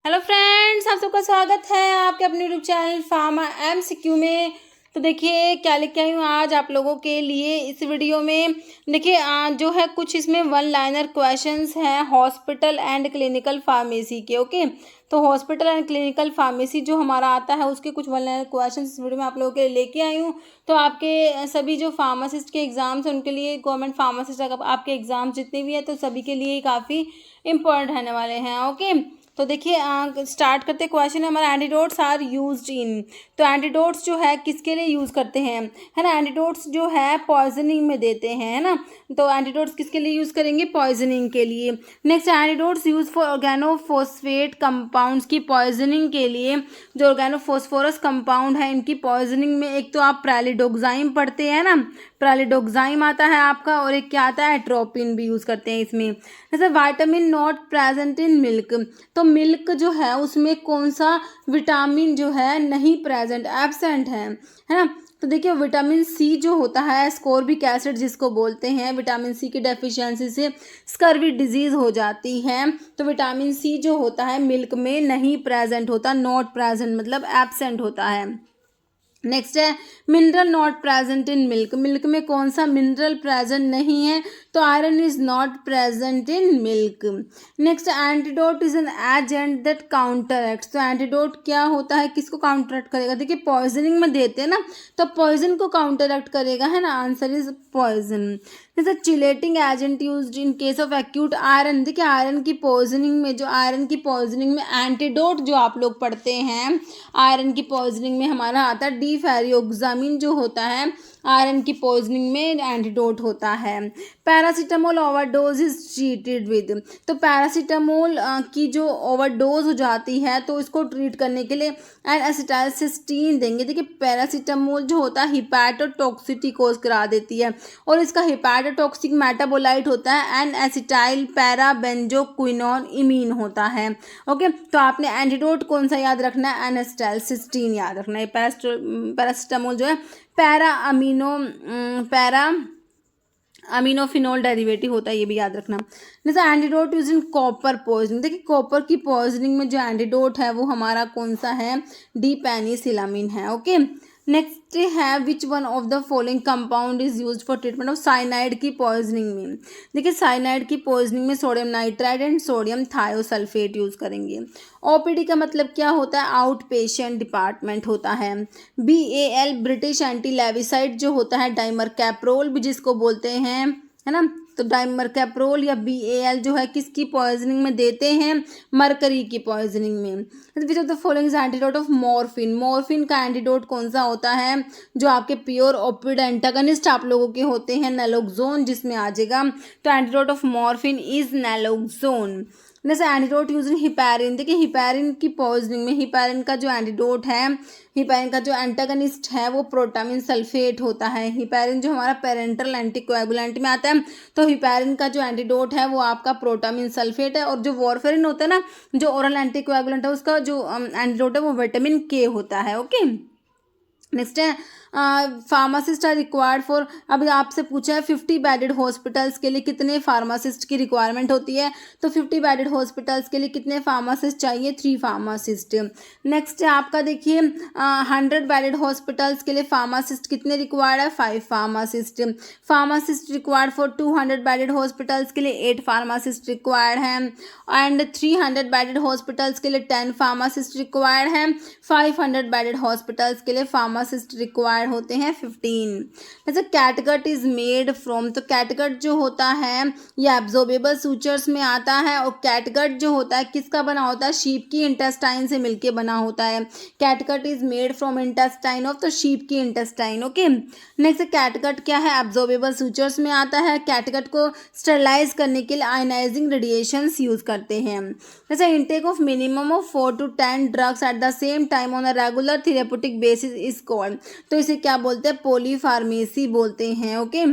Hello friends, आप सबका स्वागत है आपके अपने यूट्यूब चैनल फार्मा एमसीक्यू में। तो देखिए क्या लेके आई हूँ आज आप लोगों के लिए इस वीडियो में। देखिए जो है कुछ इसमें वन लाइनर क्वेश्चंस हैं हॉस्पिटल एंड क्लिनिकल फार्मेसी के। ओके, तो हॉस्पिटल एंड क्लिनिकल फार्मेसी जो हमारा आता है उसके कुछ वन लाइनर क्वेश्चंस इस वीडियो में आप लोगों के लिए लेके आई हूँ। तो आपके सभी जो फार्मासिस्ट के एग्ज़ाम्स हैं उनके लिए, गवर्नमेंट फार्मासिस्ट आपके एग्ज़ाम जितने भी हैं तो सभी के लिए काफ़ी इंपॉर्टेंट रहने वाले हैं। ओके, तो देखिए स्टार्ट करते क्वेश्चन है हमारा, एंटीडोट्स आर यूज्ड इन। तो एंटीडोट्स जो है किसके लिए यूज़ करते हैं, है ना। एंटीडोट्स जो है पॉइजनिंग में देते हैं, है ना। तो एंटीडोट्स किसके लिए यूज़ करेंगे, पॉइजनिंग के लिए। Next, antidotes use for organophosphate compounds की पॉइजनिंग के लिए। जो ऑर्गेनोफॉस्फोरस कंपाउंड है इनकी पॉइजनिंग में एक तो आप प्रेलिडोग्जाइम पढ़ते हैं ना, प्रेलिडोग्जाइम आता है आपका, और एक क्या आता है, एट्रोपिन भी यूज़ करते हैं इसमें। जैसे vitamin not present in milk. तो मिल्क जो है उसमें कौन सा विटामिन जो है नहीं प्रेजेंट, एब्सेंट है ना। तो देखिए विटामिन सी जो होता है, स्कोर्बिक एसिड जिसको बोलते हैं, विटामिन सी की डेफिशिएंसी से स्कर्वी डिजीज़ हो जाती है। तो विटामिन सी जो होता है मिल्क में नहीं प्रेजेंट होता, नॉट प्रेजेंट मतलब एब्सेंट होता है। नेक्स्ट है mineral not present in milk. Milk में कौन सा मिनरल प्रेजेंट नहीं है, तो iron is not present in milk. Next, antidote is an agent that counteracts. तो एंटीडोट क्या होता है, किसको काउंटरएक्ट करेगा, देखिए पॉइजनिंग में देते हैं ना, तो पॉइजन को काउंटरएक्ट करेगा, है ना। Answer is poison. जैसे chelating agent used in case of acute iron. देखिए आयरन की पॉइजनिंग में, जो आयरन की पॉइजनिंग में एंटीडोट जो आप लोग पढ़ते हैं, आयरन की पॉइजनिंग में हमारा आता है डिफेरियोक्सामिन जो होता है, आयरन की पॉइजनिंग में एंटीडोट होता है। Paracetamol overdose is treated with. तो पैरासीटामोल की जो ओवरडोज हो जाती है तो इसको ट्रीट करने के लिए एन एसिटाइलसिस्टीन देंगे। देखिए पैरासीटामोल जो होता है हिपैटोटॉक्सिटी कोज करा देती है, और इसका हिपैटोटॉक्सिक मेटाबोलाइट होता है एन एसिटाइल पैराबेंजोक्विनोन इमीन होता है। ओके, तो आपने एंटीडोट कौन सा याद रखना है, एन एसिटाइलसिस्टीन याद रखना है। पैरासीटामोल जो है पैरा अमीनोफिनोल डेरिवेटिव होता है, ये भी याद रखना। जैसे antidote use in copper poisoning. देखिए कॉपर की पॉइजनिंग में जो एंटीडोट है वो हमारा कौन सा है, डीपेनिसिलामिन है। ओके, नेक्स्ट है which one of the following compound is used for treatment of cyanide की पॉइजनिंग में। देखिए साइनाइड की पॉइजनिंग में sodium nitride and sodium thiosulphate use करेंगे। ओपीडी का मतलब क्या होता है, आउट पेशेंट डिपार्टमेंट होता है। BAL ब्रिटिश एंटी लेविसाइड जो होता है, डाइमर कैप्रोल भी जिसको बोलते हैं, है ना। तो डाइमर कैप्रोल या BAL जो है किसकी पॉइजनिंग में देते हैं, मरकरी की पॉइजनिंग में। विच of the following is antidote of morphine. Morphine का एंटीडोट कौन सा होता है, जो आपके प्योर ओपिड एंटागनिस्ट आप लोगों के होते हैं, नैलोक्सोन जिसमें आ जाएगा। तो antidote of morphine is naloxone. जैसे एंटीडोट यूज इन हिपैरिन। देखिए हिपैरिन की पॉइजनिंग में हिपैरिन का जो एंटीडोट है, हिपैरिन का जो एंटागनिस्ट है वो प्रोटामिन सल्फेट होता है। हिपैरिन जो हमारा पेरेंटल एंटीकोएगुलेंट में आता है, तो हिपैरिन का जो एंटीडोट है वो आपका प्रोटामिन सल्फेट है। और जो वॉरफेरिन होता है ना, जो ओरल एंटीकोएगुलेंट है, उसका जो एंटीडोट है वो विटामिन के होता है। ओके, नेक्स्ट है फार्मासिस्ट आर रिक्वायर्ड फॉर। अभी आपसे पूछा है 50 बेडेड हॉस्पिटल्स के लिए कितने फार्मासिस्ट की रिक्वायरमेंट होती है, तो 50 बेडेड हॉस्पिटल्स के लिए कितने फार्मासिस्ट चाहिए, 3 फार्मासिस्ट। नेक्स्ट है आपका देखिए 100 बेडेड हॉस्पिटल्स के लिए फार्मासिस्ट कितने रिक्वायर्ड है, 5 pharmacist. Pharmacist required for 200 bedded hospitals के लिए 8 फार्मासिस्ट रिक्वायर्ड हैं। एंड 300 बेडेड हॉस्पिटल्स के लिए 10 फार्मासिस्ट रिक्वायर्ड हैं। 500 बेडेड हॉस्पिटल्स के लिए फार्मासिस्ट रिक्वायर्ड होते हैं 15। जैसे कैटगट इज मेड फ्रॉम। तो कैटगट जो होता है ये एब्जॉर्बेबल सूचर्स में आता है, और कैटगट जो होता है किसका बना होता है, शीप की इंटेस्टाइन से मिलके बना होता है। Catgut is made from intestine of, तो शीप की इंटेस्टाइन। ओके, नेक्स्ट कैटगट क्या है, एब्जॉर्बेबल सूचर्स में आता है। कैटगट को स्टरलाइज करने के लिए आयनाइजिंग रेडिएशंस यूज करते हैं। जैसे intake of minimum of 4 to 10 drugs at the same time on a regular therapeutic basis is called. तो इसे क्या बोलते हैं, पॉलीफार्मेसी बोलते हैं। ओके,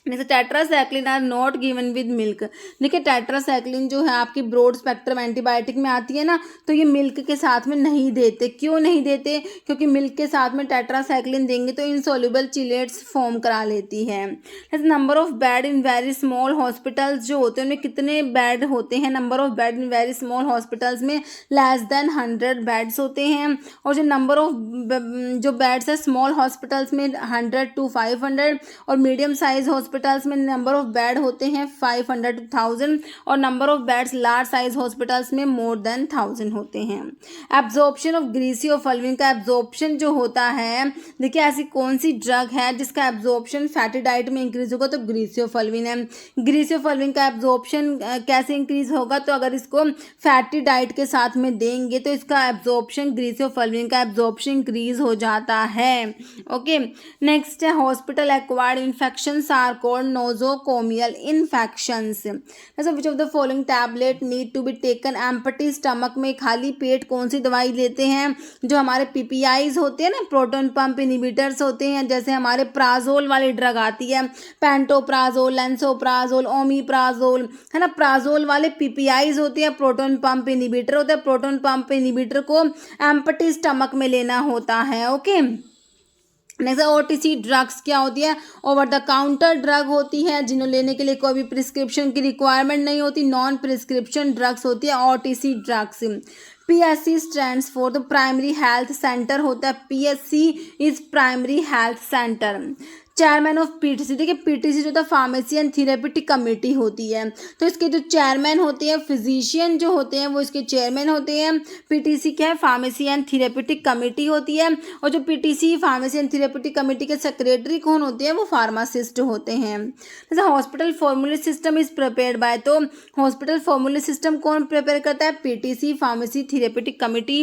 जैसे tetracycline are not given with milk. देखिए टेट्रासाइक्लिन जो है आपकी ब्रॉड स्पेक्ट्रम एंटीबायोटिक में आती है ना, तो ये मिल्क के साथ में नहीं देते। क्यों नहीं देते? क्योंकि मिल्क के साथ में टेट्रासाइक्लिन देंगे तो इनसॉल्युबल चिलेट्स फॉर्म करा लेती है। जैसे number of bed in very small hospitals जो होते हैं उनमें कितने बेड होते हैं? Number of bed in very small hospitals में लेस देन 100 बेड्स होते हैं। और जो नंबर ऑफ जो बेड्स है स्मॉल हॉस्पिटल्स में 100 to 500 और मीडियम साइज हॉस्पिटल्स में नंबर ऑफ बेड होते हैं 500 to 1000 और number of beds large size hospitals में मोर देन 1000 होते हैं। एब्जॉर्प्शन ऑफ ग्रीसियोफल्विन का एब्जॉर्प्शन जो होता है, देखिए ऐसी कौन सी ड्रग है जिसका एब्जॉर्प्शन फैटी डाइट में इंक्रीज होगा? तो ग्रीसियोफल्विन है। ग्रीसियोफल्विन का एब्जॉर्प्शन कैसे इंक्रीज होगा? तो अगर इसको फैटी डाइट के साथ में देंगे तो इसका एब्जॉर्प्शन ग्रीसियोफल्विन का एब्जॉर्प्शन इंक्रीज हो जाता है। ओके, नेक्स्ट है hospital acquired infections are called nosocomial infections. जैसे which of the following tablet need to be taken empty stomach में खाली पेट कौन सी दवाई लेते हैं? जो हमारे पीपीआईज होते हैं ना, प्रोटॉन पंप इनहिबिटर्स होते हैं, जैसे हमारे प्राजोल वाली ड्रग आती है, पेंटोप्राजोल, लेंसोप्राजोल, ओमीप्राजोल, है ना, प्राजोल वाले पीपीआईज होते हैं, प्रोटॉन पंप इनहिबिटर होता है। प्रोटॉन पंप इनहिबिटर को एम्प्टी स्टमक में लेना होता है। ओके, नेक्स्ट ओटीसी ड्रग्स क्या होती है? ओवर द काउंटर ड्रग होती है जिन्हें लेने के लिए कोई भी प्रिस्क्रिप्शन की रिक्वायरमेंट नहीं होती। नॉन प्रिस्क्रिप्शन ड्रग्स होती है OTC drugs. PSC stands for the primary health centre होता है। PSC is primary health centre. Chairman of PTC, देखिए पीटीसी जो था फार्मेसी एंड थेरेप्यूटिक कमेटी होती है, तो इसके जो चेयरमैन होते हैं, फिजिशियन जो होते हैं वो इसके चेयरमैन होते हैं। पीटीसी क्या है? फार्मेसी एंड थेरेप्यूटिक कमेटी होती है। और जो PTC pharmacy and therapeutic committee के सेक्रेटरी कौन होते हैं? वो फार्मासिस्ट होते हैं। जैसे hospital formulary system is prepared by, तो हॉस्पिटल फॉर्मूले सिस्टम कौन प्रिपेयर करता है? PTC pharmacy therapeutic committee.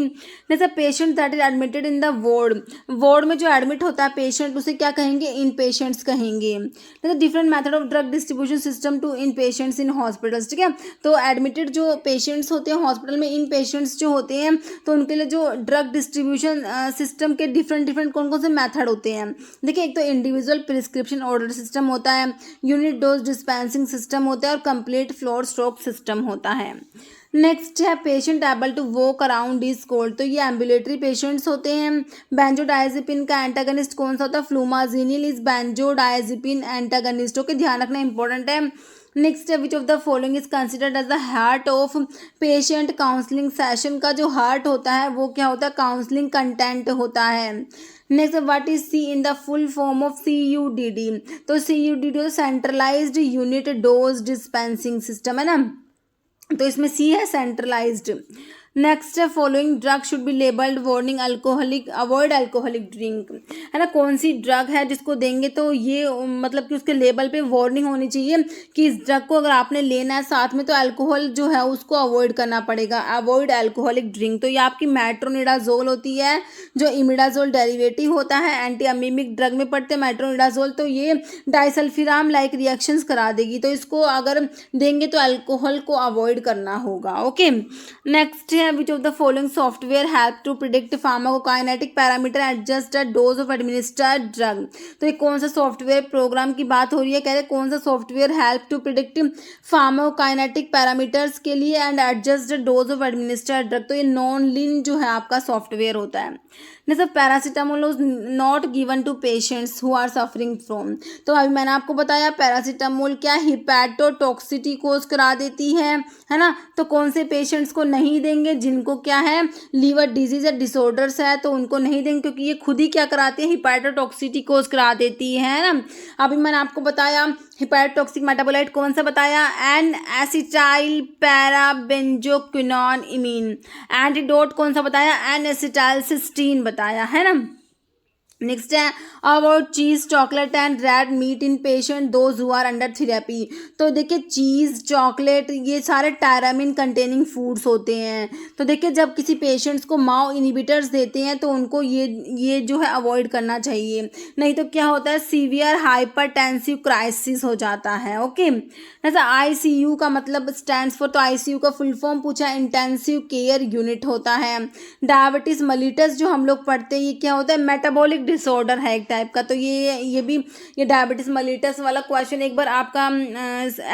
जैसे patient that is admitted in the ward में जो एडमिट होता है पेशेंट उसे क्या कहेंगे? इन पेशेंट्स कहेंगे। Different method of drug distribution system to inpatients in hospitals. ठीक है, तो एडमिटेड जो पेशेंट्स होते हैं हॉस्पिटल में, इन पेशेंट्स जो होते हैं तो उनके लिए जो ड्रग डिस्ट्रीब्यूशन सिस्टम के डिफरेंट कौन कौन से मेथड होते हैं? देखिए, एक तो इंडिविजुअल प्रिस्क्रिप्शन ऑर्डर सिस्टम होता है, यूनिट डोज डिस्पेंसिंग सिस्टम होता है और कंप्लीट फ्लोर स्टॉप सिस्टम होता है। नेक्स्ट है patient able to walk around is called, तो ये एम्बुलेटरी पेशेंट्स होते हैं। बेंजोडायजेपिन का एंटागनिस्ट कौन सा होता है? Flumazenil is benzodiazepine antagonist. Okay, ध्यान रखना इंपॉर्टेंट है। नेक्स्ट है which of the following is considered as the heart of patient counselling session. का जो हार्ट होता है वो क्या होता है? काउंसलिंग कंटेंट होता है। Next what is C in the full form of CUDD, तो CUDD centralised unit dose dispensing system है ना, तो इसमें सी है सेंट्रलाइज्ड। नेक्स्ट है following drug should be labelled warning alcoholic, avoid alcoholic drink, है ना, कौन सी ड्रग है जिसको देंगे तो ये मतलब कि उसके लेबल पे वार्निंग होनी चाहिए कि इस ड्रग को अगर आपने लेना है साथ में तो अल्कोहल जो है उसको अवॉइड करना पड़ेगा, अवॉइड अल्कोहलिक ड्रिंक। तो ये आपकी मेट्रोनिडाजोल होती है जो इमिडाजोल डेरिवेटिव होता है, एंटी अमीमिक ड्रग में पड़ते हैं मेट्रोनिडाजोल, तो ये डाइसल्फिराम लाइक रिएक्शंस करा देगी, तो इसको अगर देंगे तो अल्कोहल को अवॉइड करना होगा। Okay, next which of the following software help to predict pharmacokinetic parameter adjust the dose of administered drug, तो ये कौन सा सॉफ्टवेयर प्रोग्राम की बात हो रही है? कह रहे कौन सा software help to predict pharmacokinetic parameters के लिए and adjust the dose of administered drug, तो ये नॉनलिन जो है आपका सॉफ्टवेयर होता है। जैसे paracetamol is not given to patients who are suffering from, तो अभी मैंने आपको बताया पैरासीटामोल क्या हिपैटोटॉक्सिटी कोज करा देती है ना, तो कौन से पेशेंट्स को नहीं देंगे? जिनको क्या है लीवर डिजीज या डिसऑर्डर्स है तो उनको नहीं देंगे, क्योंकि ये खुद ही क्या कराती है? हिपैटोटॉक्सिटी कोज करा देती है ना। अभी मैंने आपको बताया हिपैटोटॉक्सिक मेटाबोलाइट कौन सा बताया? N acetyl parabenzoquinone imine. Antidote कौन सा बताया? एन एसिटाइल सिस्टीन बताया है ना। नेक्स्ट है about cheese chocolate and red meat in patient those who are under therapy, तो देखिए चीज़ चॉकलेट ये सारे टायरामिन कंटेनिंग फूड्स होते हैं, तो देखिए जब किसी पेशेंट्स को माओ इनहिबिटर्स देते हैं तो उनको ये जो है अवॉइड करना चाहिए, नहीं तो क्या होता है सीवियर हाइपरटेंसिव क्राइसिस हो जाता है। ओके, जैसा ICU का मतलब स्टैंड्स फॉर, तो ICU का फुल फॉर्म पूछा इंटेंसिव केयर यूनिट होता है। डायबिटीज मलिटस जो हम लोग पढ़ते हैं ये क्या होता है? मेटाबॉलिक डिसऑर्डर है एक टाइप का। तो ये डायबिटीज मेलिटस वाला क्वेश्चन एक बार आपका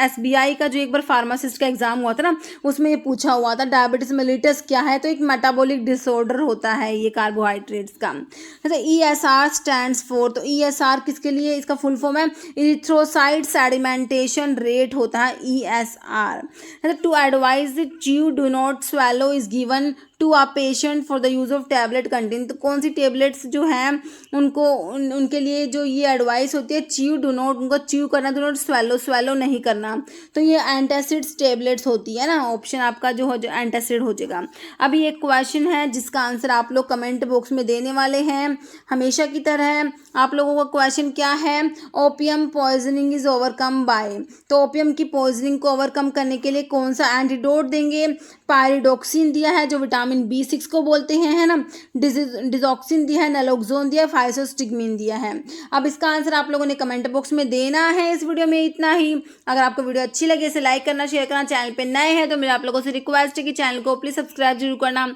SBI का जो एक बार फार्मासिस्ट का एग्जाम हुआ था ना, उसमें ये पूछा हुआ था डायबिटीज मेलिटस क्या है। तो एक मेटाबॉलिक डिसऑर्डर होता है ये कार्बोहाइड्रेट्स का। अच्छा, ESR स्टैंड्स फॉर, तो ESR किसके लिए, इसका फुल फॉर्म है इरिथ्रोसाइट सेडिमेंटेशन रेट होता है ESR। To advise chew do not swallow is given to a patient for the use of tablet contain. तो कौन सी टेबलेट्स जो हैं उनको उनके लिए जो ये एडवाइस होती है, च्यू डू नॉट, उनको च्यू करना, डू नॉट स्वेलो नहीं करना। तो ये एंटासिड्स टेबलेट्स होती है ना, ऑप्शन आपका जो एंटासिड हो जाएगा। अभी एक क्वेश्चन है जिसका आंसर आप लोग कमेंट बॉक्स में देने वाले हैं हमेशा की तरह। आप लोगों का क्वेश्चन क्या है, opium poisoning is overcome bye. तो ओपियम की पॉइजनिंग को ओवरकम करने के लिए कौन सा एंटीडोट देंगे, पायरिडोक्सिन दिया है जो विटामिन B6 को बोलते हैं, है ना, डिजॉक्सिन दिया है, नलोक्सोन दिया है, फाइसोस्टिग्मिन दिया है। अब इसका आंसर आप लोगों ने कमेंट बॉक्स में देना है। इस वीडियो में इतना ही। अगर आपको वीडियो अच्छी लगे इसे लाइक करना, शेयर करना, चैनल पे नए हैं तो मेरा आप लोगों से रिक्वेस्ट है कि चैनल को प्लीज़ सब्सक्राइब जरूर करना।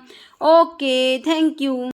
Okay, thank you.